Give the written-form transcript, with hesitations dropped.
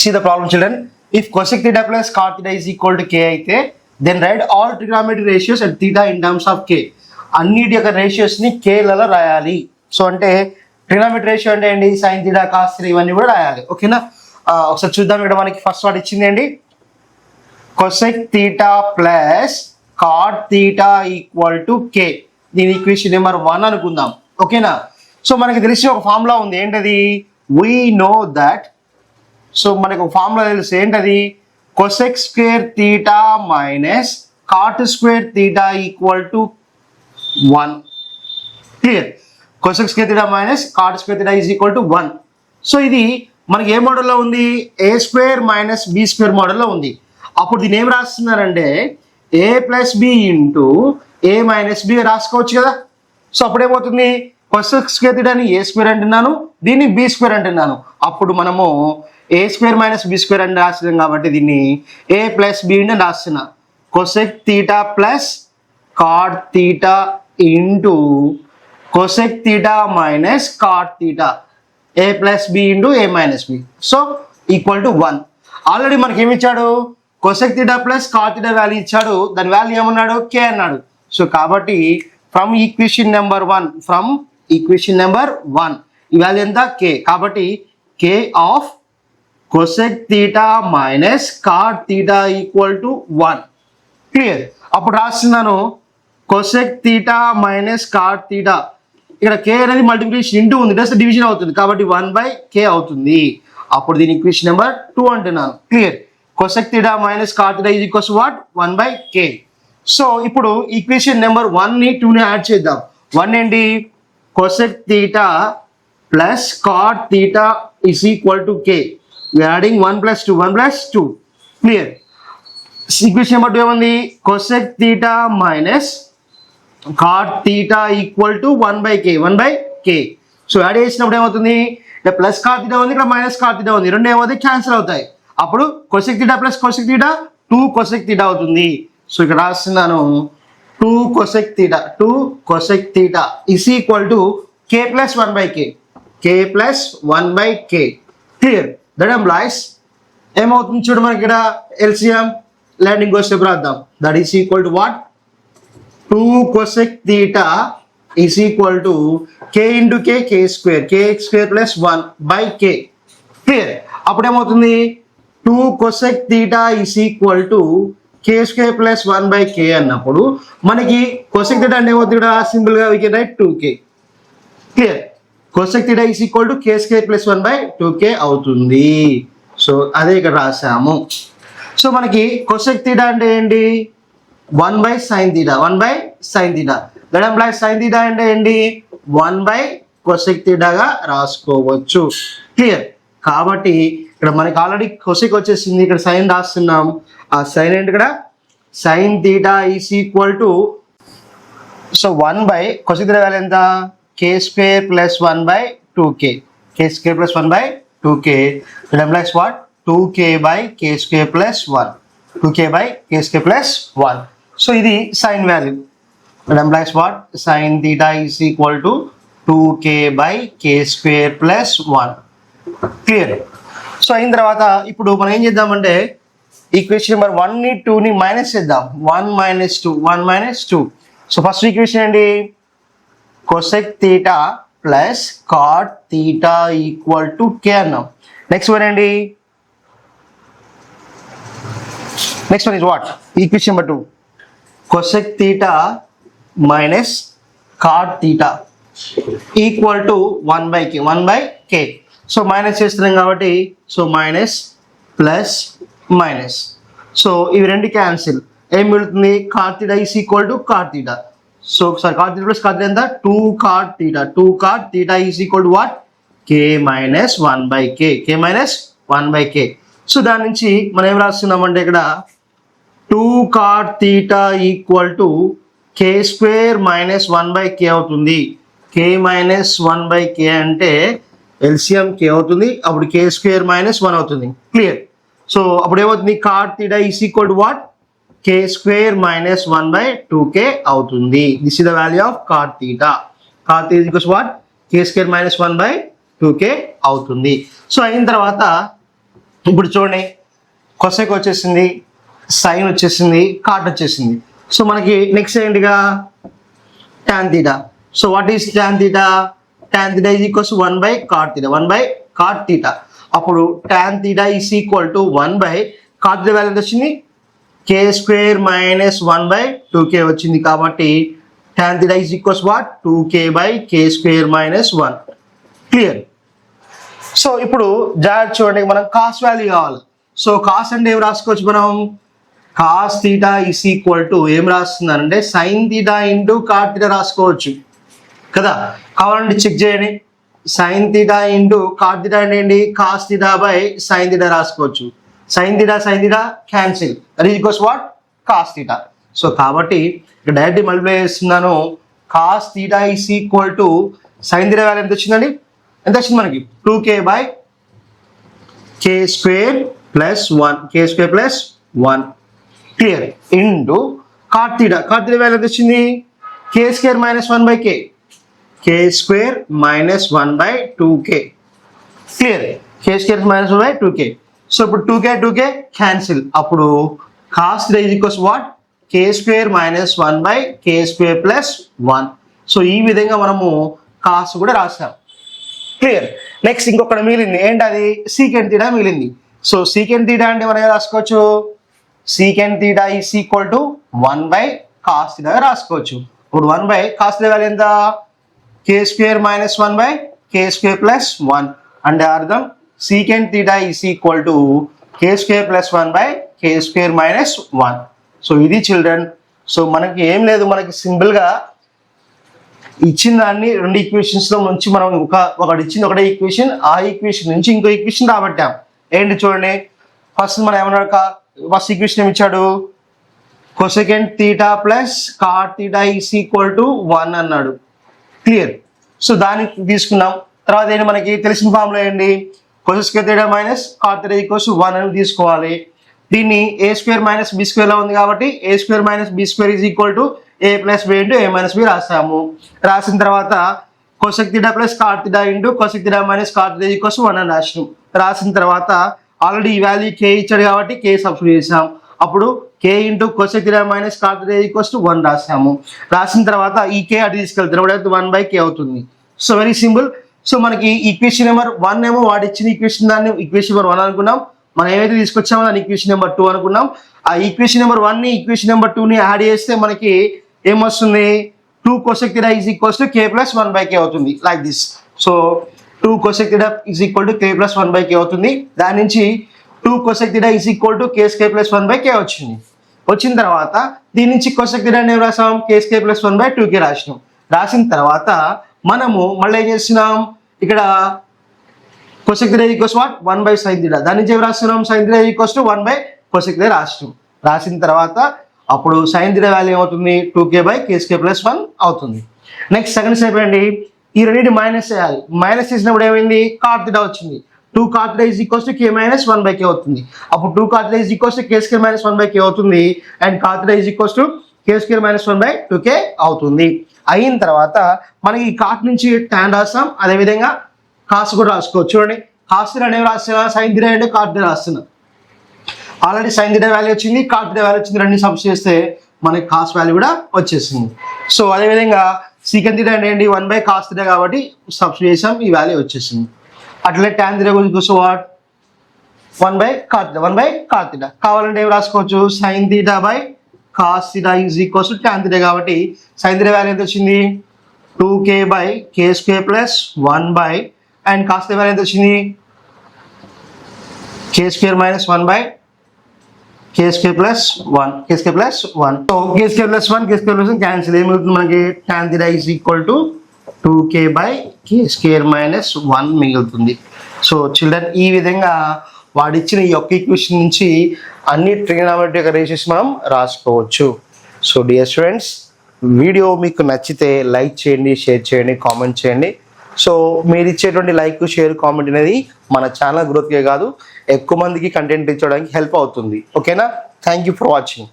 See the problem, children. If cosec theta plus cot theta is equal to k అయితే then write all trigonometric ratios at theta in terms of k. అన్నిటి యొక్క ratios ని k లలో రాయాలి. So అంటే trigonometric ratio అంటే ఏంటి, sin theta cos theta ఇవన్నీ కూడా రాయాలి. ఓకేనా? ఒకసారి చూద్దాం. ఇక్కడ మనకి ఫస్ట్ వాట్ ఇచ్చింది ఏంటి, cosec theta plus cot theta equal to k. దీని ఈక్వేషన్ నెంబర్ 1 అనుకుందాం. ఓకేనా? సో మనకి తెలిసిన ఒక ఫార్ములా ఉంది. ఏంటది? we know that, సో మనకు ఫార్ములా తెలుసు. ఏంటది? cosec square theta minus cot square theta equal to 1. Clear? cosec square theta minus cot square theta is equal to 1. So ఇది మనకి ఏ మోడల్లో ఉంది, a square minus B square మోడల్లో ఉంది. అప్పుడు దీన్ని ఏం రాస్తున్నారంటే a plus B into a minus B రాసుకోవచ్చు కదా. సో అప్పుడు ఏమవుతుంది, cosec square theta ని a స్క్వేర్ అంటున్నాను, దీన్ని b స్క్వేర్ అంటున్నాను. అప్పుడు మనము a square minus B square అని రాస్తున్నాం కాబట్టి దీన్ని a ప్లస్ బి అని రాస్తున్నా. cosec theta plus cot theta into cosec theta minus cot theta, a plus B into a minus B, so equal to 1. Already మనకి ఏమి ఇచ్చాడు, cosec theta plus cot theta value ఇచ్చాడు. దాని value ఏమన్నాడు, k అన్నాడు. So కాబట్టి from equation number 1 ఈ value ఎంత, k. కాబట్టి k of cosec theta minus cot theta equal to 1. Clear? అప్పుడు రాస్తున్నాను cosec theta minus cot theta, ఇక్కడ k అనేది మల్టిప్లికేషన్ ఇంటూ ఉంది, జస్ట్ డివిజన్ అవుతుంది కాబట్టి 1/k అవుతుంది. అప్పుడు దీని ఈక్వేషన్ నెంబర్ 2 అంటున్నాను. Clear? cosec theta minus cot theta is equals what, 1/k. So ఇప్పుడు ఈక్వేషన్ నెంబర్ 1 ని 2 ని యాడ్ చేద్దాం. 1 ఏంటి, cosec theta plus cot theta is equal to k. we are adding 1 plus 2. Clear? Equation number 2 ఏముంది, cosec theta minus cot theta equal to 1/k. So add చేసినప్పుడు ఏమవుతుంది, ఇక్కడ plus cot theta ఉంది, ఇక్కడ మైనస్ cot theta ఉంది, రెండు ఏమవుతాయి, cancel అవుతాయి. అప్పుడు cosec theta plus cosec theta 2 cosec theta అవుతుంది. సో ఇక్కడ రాస్తున్నాను 2 cosec theta is equal to k plus 1/k. Clear? That employees ఏమవుతుంది చూడు మనకి ఇక్కడ ఎల్సిఎం ల్యాండింగ్ స్టెప్ రాద్దాం. That is equal to what, 2 cosec theta is equal to k into k square, kx square plus 1/k. Clear? అప్పుడు ఏమవుతుంది, 2 cosec theta is equal to k square plus 1/k అన్నప్పుడు మనకి cosec theta అంటే ఏమవుతుంది, ఇక్కడ simple గా we can write 2k. Clear? cosec theta is equal to k square plus 1/2k అవుతుంది. So అదే ఇక్కడ రాసాము. సో మనకి cosec theta అంటే ఏంటి, 1/sin theta. That employees sin theta అంటే ఏంటి, 1/cosec theta గా రాసుకోవచ్చు. క్లియర్? కాబట్టి ఇక్కడ మనకి ఆల్రెడీ cosec వచ్చేసింది, ఇక్కడ sin రాస్తున్నాం. ఆ sin ఏంటి, ఇక్కడ sin theta is equal to, so 1/cosec theta value ఎంత, k square plus 1/2k. That implies what, 2k/k square plus 1. 2k/k square plus 1. So ఇది sine value. That implies what, sin theta is equal to 2k/k square plus 1. Clear? So అయిన తర్వాత ఇప్పుడు మనం ఏం చేద్దామంటే equation number 1 ని 2 ని minus చేద్దాం. 1 - 2. సో ఫస్ట్ ఈక్వేషన్ ఏంటి, cosec theta plus cot theta equal to k అన్నాం. నెక్స్ట్ వన్ ఏంటి, next one is what, equation number 2 cosec theta minus cot theta equal to 1/k. So minus చేస్తున్నాం కాబట్టి so minus plus minus, so ఇవి రెండు cancel. ఏం మిగులుతుంది, cot theta is equal to cot theta. So ఒకసారి cot theta plus cot theta ఎంత, 2 cot theta is equal to what, k minus 1/k. So దాని నుంచి మనం ఏం రాస్తున్నామంటే ఇక్కడ 2 cot theta equal to k square minus 1/k అవుతుంది. k minus 1/k అంటే LCM k అవుతుంది, అప్పుడు k స్క్వేర్ మైనస్ 1 అవుతుంది. క్లియర్? సో అప్పుడు ఏమవుతుంది, cot theta is equal to what, k square minus 1/2k అవుతుంది. This is the value of cot theta. cot theta is equals what, k square minus 1/2k అవుతుంది. So అయిన తర్వాత ఇప్పుడు చూడండి, cosec వచ్చేసింది, సైన్ వచ్చేసింది, కాట్ వచ్చేసింది. సో మనకి నెక్స్ట్ ఏంటిగా tan theta. So what is tan theta? Tan theta is equals to 1 by cot theta. 1 by cot theta. అప్పుడు tan theta is equal to 1 by cot theta value ఎంత వచ్చింది? k square minus 1 by 2k వచ్చింది. కాబట్టి tan theta is equals what? 2k by k square minus 1. Clear. So ఇప్పుడు జాగ్రత్త చూడండి, మనం cos value కావాలి. సో కాస్ అంటే ఏం రాసుకోవచ్చు మనం? Cos theta is equal to ఏం రాస్తున్నారంటే sine theta into cot theta రాసుకోవచ్చు కదా. కావాలంటే చెక్ చేయండి. Sine theta into cot theta అంటే ఏంటి? Cos theta by sine theta రాసుకోవచ్చు. Sine theta cancel, that is equals what? Cos theta. So కాబట్టి ఇక్కడ డైరెక్ట్ మల్టిప్లై చేస్తున్నాను. Cos theta is equal to sign theta value ఎంత వచ్చిందండి? ఎంత వచ్చింది మనకి? 2k by k square plus 1, k square plus 1 clear into cot theta. Cot theta value ఎంత వచ్చింది? k square minus 1 by k, k square minus 1 by 2k clear. k square minus 1 by 2k. So ఇప్పుడు 2k cancel. అప్పుడు cos theta is equals what? k square minus 1 by k square plus 1. So ఈ విధంగా మనము cos కూడా రాసాం. Clear. Next ఇంకొకటి మిగిలింది, ఏంటది? సీకెంట్ థీటా మిగిలింది. సో సీకెంట్ థీటా అంటే మనం ఏం రాసుకోవచ్చు? Secant theta is equal to 1 by cos theta రాసుకోవచ్చు. ఇప్పుడు 1 by కాస్ థీటా వాల్యూ ఎంత? k square minus 1 by k square plus 1 అంటే అర్థం secant theta is equal to k square plus 1 by k square minus 1. So ఇది children. So మనకి ఏం లేదు, మనకి సింపుల్గా ఇచ్చిన దాన్ని రెండు ఈక్వేషన్స్ లో నుంచి మనం ఒకటి ఇచ్చింది ఒకటే ఈక్వేషన్, ఆ ఈక్వేషన్ నుంచి ఇంకో ఈక్వేషన్ రాబట్టాం. ఏంటి చూడండి, ఫస్ట్ మనం ఏమన్నా ఫస్ట్ ఈక్వేషన్ ఏమి ఇచ్చాడు? Cosecant theta plus cot theta is equal to 1 అన్నాడు. క్లియర్. సో దాన్ని తీసుకున్నాం. తర్వాత ఏంటి మనకి తెలిసిన ఫార్ములా ఏంటి? Cosecant theta minus cot theta equals 1 అని తీసుకోవాలి. దీన్ని a square minus b square లో ఉంది కాబట్టి a square minus b square is equal to a plus b into a minus b రాసాము. రాసిన తర్వాత cosec theta plus cot theta into cosec theta minus cot theta equals 1 అని రాసినాం. రాసిన తర్వాత already ఈ వాల్యూ k ఇచ్చాడు కాబట్టి k సబ్స్టిట్యూట్ చేసాం. అప్పుడు k into cosec theta minus cot theta equals 1 రాసాము. రాసిన తర్వాత ఈ k అటు తీసుకెళ్తాం, 1 by k అవుతుంది. So very simple. సో మనకి ఈక్వేషన్ నెంబర్ 1 ఏమో వాడు ఇచ్చిన ఈక్వేషన్ దాన్ని ఈక్వేషన్ నెంబర్ 1 అనుకున్నాం. మనం ఏమైతే తీసుకొచ్చామో దాన్ని ఈక్వేషన్ నెంబర్ 2 అనుకున్నాం. ఆ ఈక్వేషన్ నెంబర్ 1 ని ఈక్వేషన్ నెంబర్ 2 ని యాడ్ చేస్తే మనకి ఏమొస్తుంది? 2 cosec theta is equals to k plus 1 by k అవుతుంది. Like this. So 2 cosec theta is equal to k plus 1 by k అవుతుంది. దాని నుంచి 2 cosec theta is equal to k square plus 1 by k వచ్చింది. వచ్చిన తర్వాత దీని నుంచి cosec theta ఏం రాసాం? k square plus 1 by 2k రాసినాం. రాసిన తర్వాత మనము మళ్ళీ ఏం చేస్తున్నాం? ఇక్కడ cosec theta equals what? 1 by sin theta. దాని నుంచి ఏం రాస్తున్నాం? sin theta equals to 1 by cosec theta రాసినాం. రాసిన తర్వాత అప్పుడు sin theta వాల్యూ ఏమవుతుంది? 2k by k square plus 1 అవుతుంది. నెక్స్ట్ సెకండ్ స్టెప్ ఏంటి? ఈ రెండింటి మైనస్ చేయాలి. మైనస్ చేసినప్పుడు ఏమైంది? cot theta వచ్చింది. 2 cot theta is equals to k minus 1 by k అవుతుంది. అప్పుడు 2 cot theta is equals to k square minus 1 by k అవుతుంది. And cot theta is equals to k square minus 1 by 2k అవుతుంది. అయిన తర్వాత మనకి ఈ cot నుంచి tan రాస్తాం, అదేవిధంగా కాస్ కూడా రాసుకోవచ్చు. చూడండి, కాస్ థీటా అనేవి రాస్తున్నా, సైన్ థీటా అంటే కాట్ థీటా రాస్తున్నా. ఆల్రెడీ సైన్ థీటా వాల్యూ వచ్చింది, కాట్ థీటా వాల్యూ వచ్చింది. రెండు సబ్స్ చేస్తే మనకి కాస్ వాల్యూ కూడా వచ్చేసింది. సో అదేవిధంగా సీకెంట్ థీటా అంటే ఏంటి? 1 by కాస్ థీటా కాబట్టి సబ్స్ చేసాం, ఈ వాల్యూ వచ్చేసింది. అట్లే tan థీటా గురించి what? 1 by cot theta, 1 by cot theta. కావాలంటే ఏమి రాసుకోవచ్చు? Sine theta by cos theta is equals to tan theta కాబట్టి సైన్ థీటా వాల్యూ ఎంత వచ్చింది? 2k by k square plus 1 by and cos theta value ఎంత వచ్చింది? k square minus 1 by k square plus 1, k square plus 1. So k square plus 1, k square plus 1 cancel. ఏమవుతుంది మనకి? tan theta is equal to 2k by k square minus 1 మిగులుతుంది. So children ఈ విధంగా వాడిచ్చిన ఈ యొక్క equation నుంచి అన్ని trigonometric ratios మనం రాసుకోవచ్చు. సో డియర్ స్టూడెంట్స్, వీడియో మీకు నచ్చితే లైక్ చేయండి, షేర్ చేయండి, కామెంట్ చేయండి. సో మీరు ఇచ్చేటువంటి లైక్, షేర్, కామెంట్ అనేది మన ఛానల్ గ్రోత్కే కాదు ఎక్కువ మందికి కంటెంట్ ఇచ్చడానికి హెల్ప్ అవుతుంది. ఓకేనా? Thank you for watching.